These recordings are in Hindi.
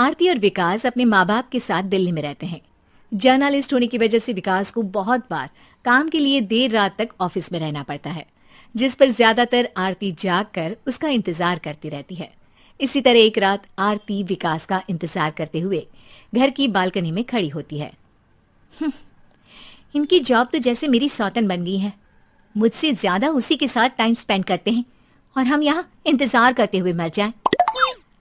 आरती और विकास अपने माँ बाप के साथ दिल्ली में रहते हैं। जर्नलिस्ट होने की वजह से विकास को बहुत बार काम के लिए देर रात तक ऑफिस में रहना पड़ता है, जिस पर ज्यादातर आरती जाग कर उसका इंतजार करती रहती है। इसी तरह एक रात आरती विकास का इंतजार करते हुए घर की बालकनी में खड़ी होती है। इनकी जॉब तो जैसे मेरी सौतन बन गई है। मुझसे ज्यादा उसी के साथ टाइम स्पेंड करते हैं और हम यहाँ इंतजार करते हुए मर जाएं।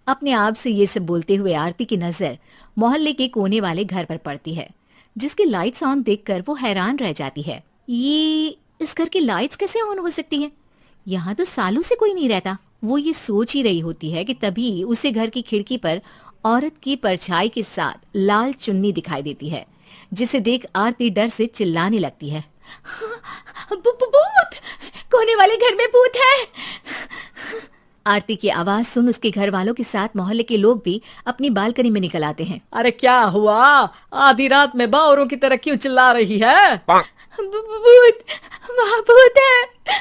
अपने आप से ये सब बोलते हुए आरती की नजर मोहल्ले के कोने वाले घर पर पड़ती है, जिसकी लाइट्स ऑन देखकर वो हैरान रह जाती है। ये इस घर की लाइट्स कैसे ऑन हो सकती हैं? यहाँ तो सालों से कोई नहीं रहता। वो ये सोच ही रही होती है कि तभी उसे घर की खिड़की पर औरत की परछाई के साथ लाल चुन्नी दिखाई देती है, जिसे देख आरती डर से चिल्लाने लगती है। भूत! कोने वाले घर में भूत है! आरती की आवाज सुन उसके घर वालों के साथ मोहल्ले के लोग भी अपनी बालकनी में निकल आते हैं। अरे क्या हुआ? आधी रात में बावरों की तरह क्यों चिल्ला रही है? भूत! वहाँ भूत है!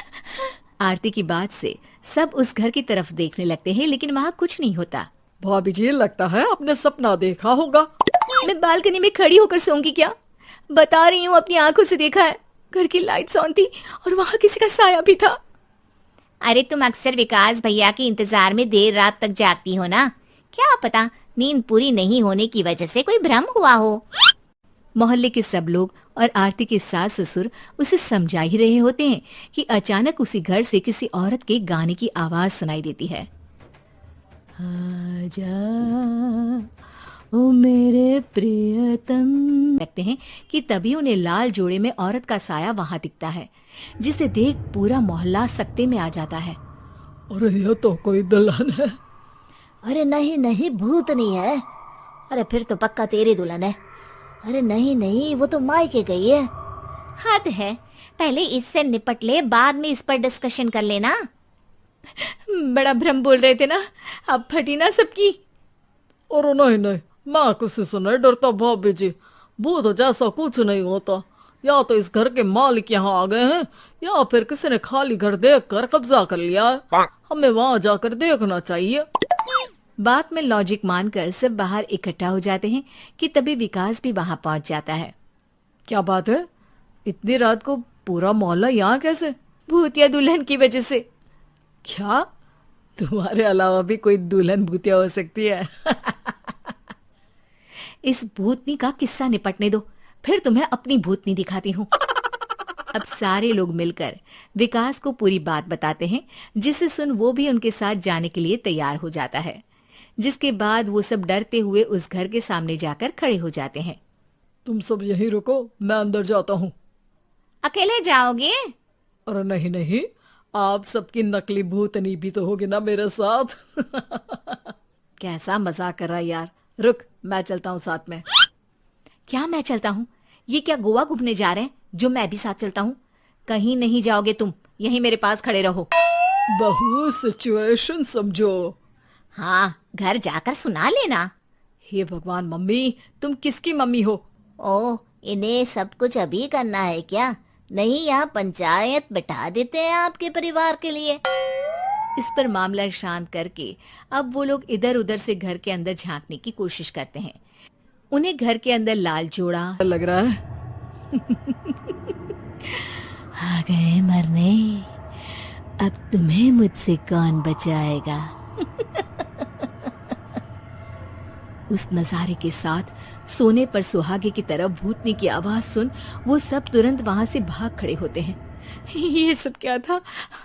आरती की बात से सब उस घर की तरफ देखने लगते हैं, लेकिन वहाँ कुछ नहीं होता। भाभी जी, लगता है आपने सपना देखा होगा। मैं बालकनी में खड़ी होकर सोऊंगी क्या? बता रही हूँ, अपनी आंखों से देखा है। घर की लाइट्स ऑन थी और वहाँ किसी का साया भी था। अरे तुम अक्सर विकास भैया के इंतजार में देर रात तक जागती हो ना, क्या पता नींद पूरी नहीं होने की वजह से कोई भ्रम हुआ हो। मोहल्ले के सब लोग और आरती के सास ससुर उसे समझा ही रहे होते हैं कि अचानक उसी घर से किसी औरत के गाने की आवाज सुनाई देती है। आजा ओ मेरे प्रियतम। लगते हैं कि तभी उन्हें लाल जोड़े में औरत का साया वहां दिखता है, जिसे देख पूरा मोहल्ला सकते में आ जाता है। अरे ये तो कोई दुल्हन है। अरे नहीं नहीं, भूत नहीं है। अरे फिर तो पक्का तेरी दुल्हन है। अरे नहीं नहीं, वो तो मायके गई है। हद है, पहले इससे निपट ले, बाद में इस पर डिस्कशन कर लेना। बड़ा भ्रम बोल रहे थे ना, अब फटी ना सबकी। और नहीं नहीं, मैं किसी से नहीं डरता भाभी जी। भूत जैसा कुछ नहीं होता। या तो इस घर के मालिक यहाँ आ गए हैं, या फिर किसी ने खाली घर देख कर कब्जा कर लिया है। हमें वहाँ जाकर देखना चाहिए। बात में लॉजिक मानकर सब बाहर इकट्ठा हो जाते हैं कि तभी विकास भी वहां पहुंच जाता है। क्या बात है? इतनी रात को पूरा मोहल्ला यहाँ कैसे? भूतिया दुल्हन की वजह से। क्या तुम्हारे अलावा भी कोई दुल्हन भूतिया हो सकती है? इस भूतनी का किस्सा निपटने दो, फिर तुम्हें अपनी भूतनी दिखाती हूँ। अब सारे लोग मिलकर विकास को पूरी बात बताते हैं, जिसे सुन वो भी उनके साथ जाने के लिए तैयार हो जाता है। जिसके बाद वो सब डरते हुए उस घर के सामने जाकर खड़े हो जाते हैं। तुम सब यहीं रुको, मैं अंदर जाता हूँ। अकेले जाओगे? अरे नहीं नहीं, आप सबकी नकली भूतनी भी तो होगी ना मेरे साथ। कैसा मजाक कर रहा है यार। रुक, मैं चलता हूँ साथ में। क्या मैं चलता हूँ? ये क्या गोवा घूमने जा रहे हैं जो मैं भी साथ चलता हूँ? कहीं नहीं जाओगे तुम, यहीं मेरे पास खड़े रहो। बहू, सिचुएशन समझो। हाँ, घर जाकर सुना लेना। हे भगवान, मम्मी तुम किसकी मम्मी हो? ओ, इन्हें सब कुछ अभी करना है क्या? नहीं, यहाँ पंचायत बैठा देते हैं आपके परिवार के लिए। इस पर मामला शांत करके अब वो लोग इधर उधर से घर के अंदर झांकने की कोशिश करते हैं। उन्हें घर के अंदर लाल जोड़ा लग रहा है। आ गए मरने, अब तुम्हें मुझसे कौन बचाएगा? उस नजारे के साथ सोने पर सुहागे की तरफ भूतनी की आवाज सुन वो सब तुरंत वहां से भाग खड़े होते हैं। ये सब क्या था?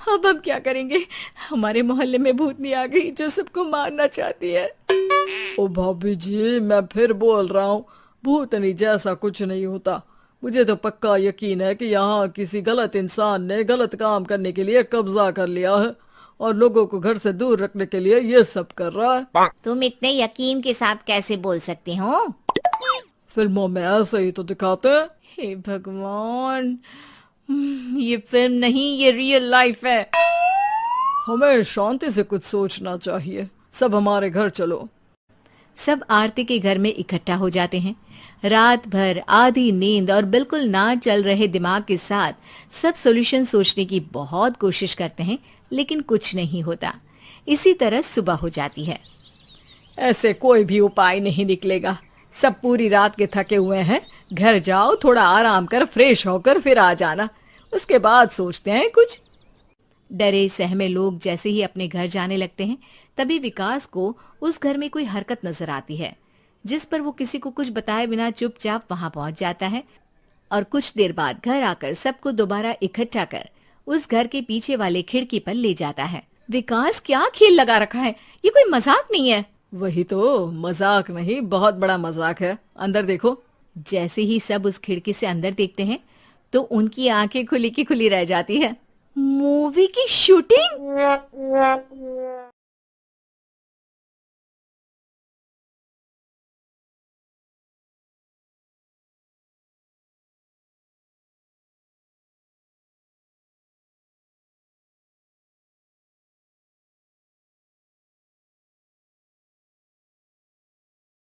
अब हम क्या करेंगे? हमारे मोहल्ले में भूतनी आ गई जो सबको मारना चाहती है। ओ भाभी जी, मैं फिर बोल रहा हूँ, भूतनी जैसा कुछ नहीं होता। मुझे तो पक्का यकीन है कि यहाँ किसी गलत इंसान ने गलत काम करने के लिए कब्जा कर लिया है और लोगों को घर से दूर रखने के लिए ये सब कर रहा है। तुम इतने यकीन के साथ कैसे बोल सकते हो? फिल्मों में ऐसे ही तो दिखाते हैं। हे भगवान, ये फिल्म नहीं, ये रियल लाइफ है। हमें शांति से कुछ सोचना चाहिए। सब हमारे घर चलो। सब आरती के घर में इकट्ठा हो जाते हैं। रात भर आधी नींद और बिल्कुल ना चल रहे दिमाग के साथ सब सॉल्यूशन सोचने की बहुत कोशिश करते हैं, लेकिन कुछ नहीं होता। इसी तरह सुबह हो जाती है। ऐसे कोई भी उपाय नहीं निकलेगा। सब पूरी रात के थके हुए हैं, घर जाओ, थोड़ा आराम कर, फ्रेश होकर फिर आ जाना, उसके बाद सोचते हैं कुछ। डरे सहमे लोग जैसे ही अपने घर जाने लगते हैं, तभी विकास को उस घर में कोई हरकत नजर आती है, जिस पर वो किसी को कुछ बताए बिना चुपचाप वहां पहुंच जाता है और कुछ देर बाद घर आकर सबको दोबारा इकट्ठा कर उस घर के पीछे वाले खिड़की पर ले जाता है। विकास, क्या खेल लगा रखा है? ये कोई मजाक नहीं है। वही तो, मजाक नहीं, बहुत बड़ा मजाक है। अंदर देखो। जैसे ही सब उस खिड़की से अंदर देखते हैं तो उनकी आंखें खुली की खुली रह जाती है। मूवी की शूटिंग!